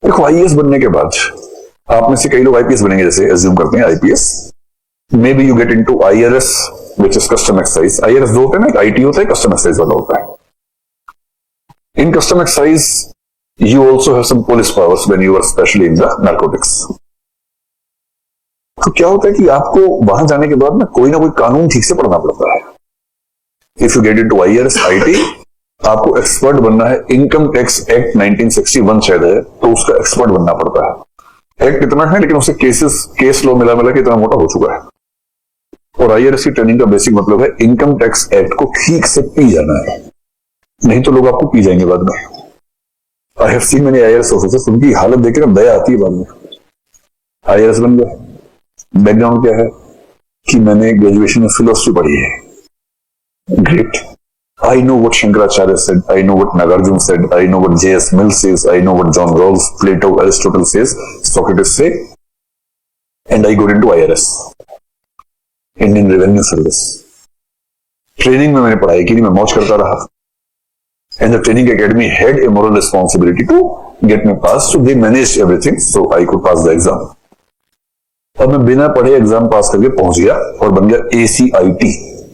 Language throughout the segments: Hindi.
देखो आईएएस बनने के बाद आप में से कई लोग आईपीएस बनेंगे, जैसे एज्यूम करते हैं IPS, may be you get into IRS which is custom excise. IRS दो होते हैं ना, आईटी होता है, कस्टम एक्साइज वाला होता है। In custom excise you also have some police powers when you are specially in the narcotics. तो क्या होता है कि आपको वहां जाने के बाद ना कोई कानून ठीक से पढ़ना पड़ता है। If you get into IRS IT, आपको एक्सपर्ट बनना है। इनकम टैक्स एक्ट 1961 शायद है, तो उसका एक्सपर्ट बनना पड़ता है। एक्ट इतना है लेकिन उससे केस लॉ मिला के इतना मोटा हो चुका है। और आईआरएस की ट्रेनिंग का बेसिक मतलब है इनकम टैक्स एक्ट को ठीक से पी जाना है, नहीं तो लोग आपको पी जाएंगे बाद में। I have seen many IRS officers, उनकी हालत देखकर दया आती है बाद में। आईआरएस बन गए, बैकग्राउंड क्या है कि मैंने ग्रेजुएशन में फिलोसफी पढ़ी है। Great, I know what Shankaracharya said, I know what Nagarjuna said, I know what J.S. Mill says, I know what John Rawls, Plato, Aristotle says, Socrates say, and I got into IRS, Indian Revenue Service. Training में मैंने पढ़ाई की, मैं मौज करता रहा, and the training academy had a moral responsibility to get me passed, so they managed everything, so I could pass the exam. और मैं बिना पढ़े एग्जाम पास करके पहुंच गया और बन गया ACIT।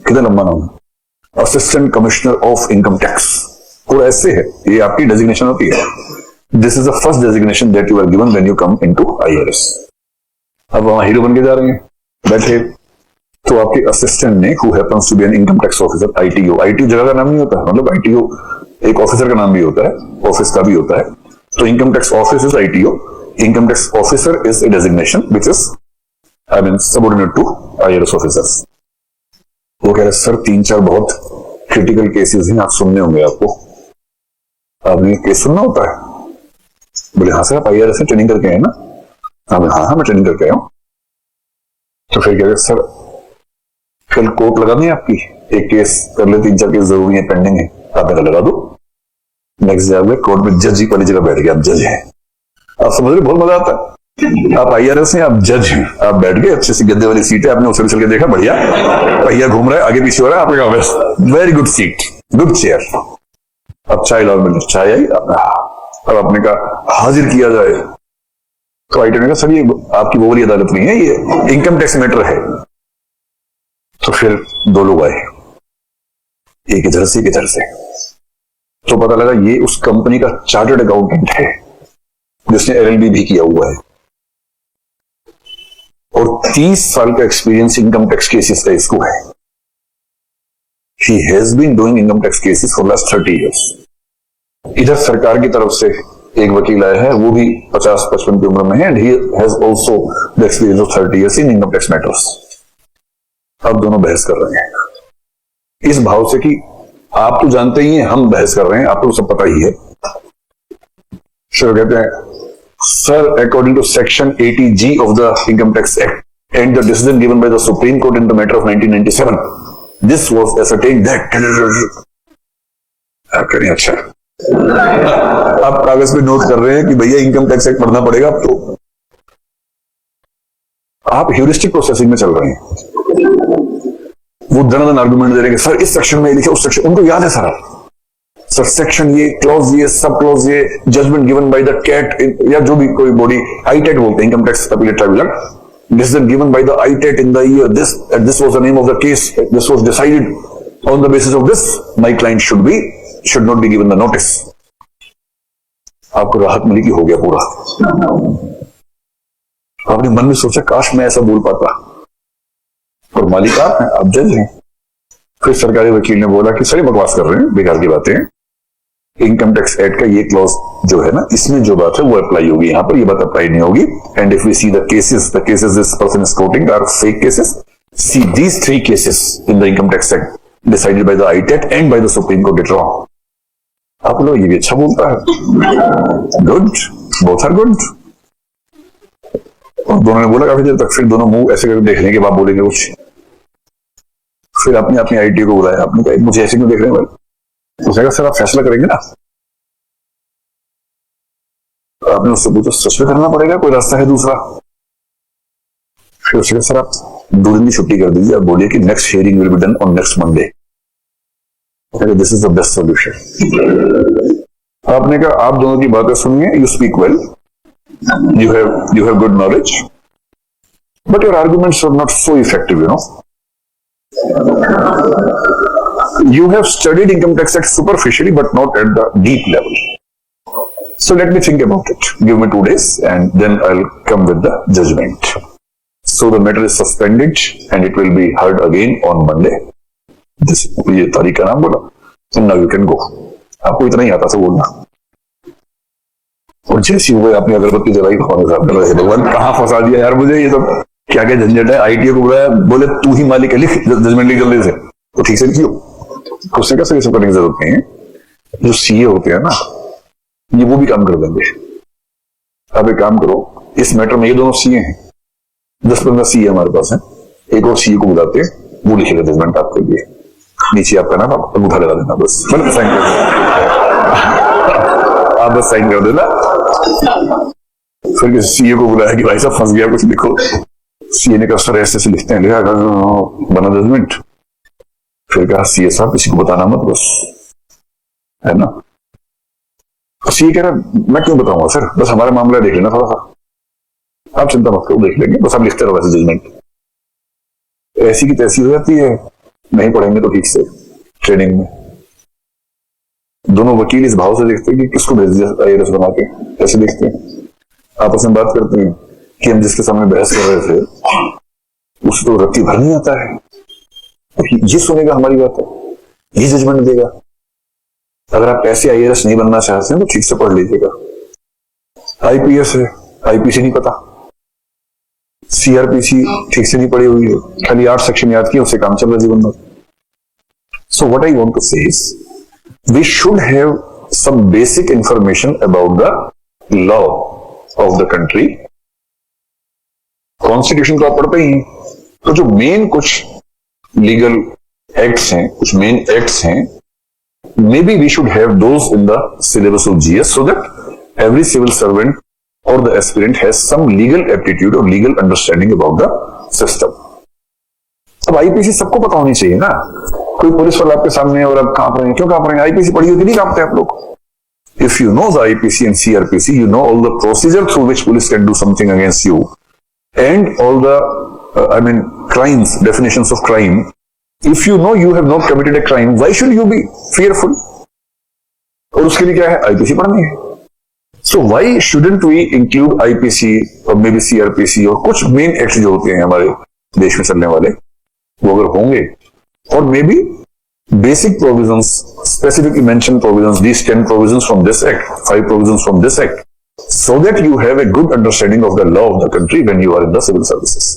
कितना लंबा नाम है, assistant commissioner of income tax. और ऐसे है, ये आपकी डेजिग्नेशन होती है। This is the first designation that you are given when you come into IRS. अब वहां हीरो बन के जा रहे हैं, बैठे तो आपके असिस्टेंट ने, who happens to be an income tax officer, ITO. ITO जगह का नाम नहीं होता है, मतलब आईटीओ एक ऑफिसर का नाम भी होता है, ऑफिस का भी होता है। तो income tax office is ITO, income tax officer is a designation which is I mean subordinate to IRS officers. वो कह रहे सर 3-4 बहुत क्रिटिकल केसेस हैं, आप सुनने होंगे, आपको आपने केस सुनना होता है। बोले हाँ सर, आप आईआरएस से ट्रेनिंग करके आए ना? हाँ मैं ट्रेनिंग करके आया हूं। तो फिर कह रहे सर कल कोर्ट लगा दी आपकी, एक केस कर ले, 3-4 केस जरूरी है, पेंडिंग है, आप मेरा लगा दो। नेक्स्ट डे कोर्ट में जज वाली जगह बैठ गए, आप जज हैं। आप समझ रहे, बहुत मजा आता है। आप आईआरएस हैं, आप जज हैं, आप बैठ गए, अच्छे से गद्दे वाली सीट है, आपने उसे चल के देखा, बढ़िया पहिया घूम रहा है, आगे पीछे हो रहा है, आपने कहा very good seat, good chair. अब चाय लाओ, मिनट चाय आई। अब आपने कहा हाजिर किया जाए, तो आईटी ने कहा सर ये आपकी वो वाली अदालत नहीं है, ये इनकम टैक्स मैटर है। तो फिर 2 लोग आए, एक इधर से एक इधर से, तो पता लगा ये उस कंपनी का चार्टर्ड अकाउंटेंट है जिसने LLB भी किया हुआ है और 30 साल का एक्सपीरियंस इनकम टैक्स केसेस का इसको है। He has been doing income tax cases for last 30 years. इधर सरकार की तरफ से एक वकील आया है, वो भी 50-55 की उम्र में है, and he has also the experience of 30 years in income tax matters. अब दोनों बहस कर रहे हैं इस भाव से कि आप तो जानते ही हैं, हम बहस कर रहे हैं, आपको सब पता ही है। फिर कहते हैं Sir, according to Section 80G of the Income Tax Act and the decision given by the Supreme Court in the matter of 1997, this was ascertained that आप करें अच्छा, आप कागज पे नोट कर रहे हैं कि भैया इनकम टैक्स एक्ट पढ़ना पड़ेगा। अब तो आप ह्यूरिस्टिक प्रोसेसिंग में चल रहे हैं। वो दन आर्गुमेंट दे रहे हैं सर इस सेक्शन में लिखे, उस सेक्शन, उनको याद है सारा सर, सेक्शन ये, क्लॉज ये, सब क्लॉज ये, judgment given by the cat या जो भी कोई बॉडी, आईटेट बोलते हैं, income tax appellate tribunal, decision given by the ITAT in the year this, this was the name of the case, this was decided on the basis of this, my client should not be given the notice. आपको राहत मिली कि हो गया पूरा। आपने मन में सोचा काश मैं ऐसा बोल पाता, और मालिक आप हैं, आप जज हैं। फिर सरकारी वकील ने बोला कि सर बकवास कर रहे हैं, बेकार की बातें हैं, इनकम टैक्स एक्ट का ये क्लॉज जो है ना, इसमें जो बात है वो अप्लाई होगी, यहाँ पर ये बात अप्लाई नहीं होगी। And if we see the cases this person is quoting are fake cases. See these 3 cases in the income tax act decided by the ITAT and by the Supreme Court later on. आप लोग ये भी अच्छा बोलता है, गुड, बोथ आर गुड। और दोनों ने बोला काफी देर तक, फिर दोनों मुंह ऐसे करके देखने के बाद बोलेंगे कुछ। फिर आपने अपनी आईटी को बुलाया, आपने कहा मुझे ऐसे क्यों देख रहे हैं भाई? उसने कहा सर आप फैसला करेंगे ना? आपने उससे पूछा सच में करना पड़ेगा, कोई रास्ता है दूसरा? फिर उसने कहा सर आप 2 दिन की छुट्टी कर दीजिए, आप बोलिए कि next hearing will be done on next Monday. This is the best solution. आपने कहा आप दोनों की बातें सुनिए, you speak well, you have good knowledge, but your arguments are not so effective, you know. You have studied Income Tax Act superficially, but not at the deep level. So let me think about it. Give me 2 days and then I'll come with the judgment. So the matter is suspended and it will be heard again on Monday. ये तारीख का नाम बोला. And now you can go. आपको इतना ही आता था बोलना. और जैसी हुए आपने अगरबत्ती जलाई भगवान कहाँ फंसा दिया यार मुझे. ये तो क्या क्या झंझट है. आईटीओ को बुलाया, बोले तू ही मालिक है, लिख जजमेंट लिख जल्दी से. तो ठीक से लिखियो. उसने कैसे सब करने की जरूरत नहीं है. जो सीए होते हैं ना, ये वो भी काम कर देंगे. आप एक काम करो, इस मैटर में ये दोनों सीए हैं, 10-15 सीए हमारे पास हैं. एक और सीए को बुलाते हैं, वो लिखेगा जजमेंट आपके लिए. नीचे आपका नाम, आप अंगूठा लगा देना बस. मतलब साइन कर देना, आप बस साइन कर देना. फिर सीए को बुलाया कि भाई साहब फंस गया, कुछ लिखो. सीए ने कहा सर ऐसे लिखते हैं, लिखा बना जजमेंट. फिर कहा सीए साहब किसी को बताना मत बस, है ना. सीए कह रहा मैं क्यों बताऊंगा सर, बस हमारा मामला देख लेना थोड़ा सा, आप चिंता मत करो, देख लेंगे, बस आप लिखते रहो वैसे जजमेंट. ऐसी की तैसी हो जाती है. नहीं पढ़ेंगे तो ठीक से ट्रेनिंग में. दोनों वकील इस भाव से देखते हैं कि किसको भेज दिया आईएएस बना के. ऐसे देखते हैं, आपस में बात करते हैं कि हम जिसके सामने बहस कर रहे थे उसे तो रत्ती भर नहीं आता है, ये सुनेगा हमारी बात है, ये जजमेंट देगा. अगर आप ऐसे आईएएस नहीं बनना चाहते हैं तो ठीक से पढ़ लीजिएगा. आईपीएस है, आईपीसी नहीं पता, सीआरपीसी ठीक से नहीं पढ़ी हुई है, खाली 8 सेक्शन याद किए, उससे काम चल रहा है जीवन में. So what I want to say is we should have some basic information about the law of the country. Constitution तो आप पढ़ते ही हैं, तो जो मेन कुछ लीगल एक्ट्स हैं, कुछ मेन एक्ट्स हैं, maybe we should have those in the syllabus of GS so that every civil servant or the aspirant has some legal aptitude or legal understanding about the system. अब आईपीसी सबको पता होनी चाहिए ना. कोई पुलिस वाला आपके सामने है और आप कांप रहे हैं, क्यों कांप रहे हैं? आईपीसी पढ़ी होती नहीं कांपते आप लोग. If you know the IPC and CRPC, you know all the procedure through which police can do something against you and all the crimes, definitions of crime. If you know you have not committed a crime, why should you be fearful? और उसके लिए क्या है? आईपीसी पढ़नी है. So why shouldn't we include IPC और maybe CRPC और कुछ मेन एक्ट जो होते हैं हमारे देश में चलने वाले, वो अगर होंगे, और maybe basic provisions, specifically mentioned provisions, these 10 provisions from this act, 5 provisions from this act, so that you have a good understanding of the law of the country when you are in the civil services.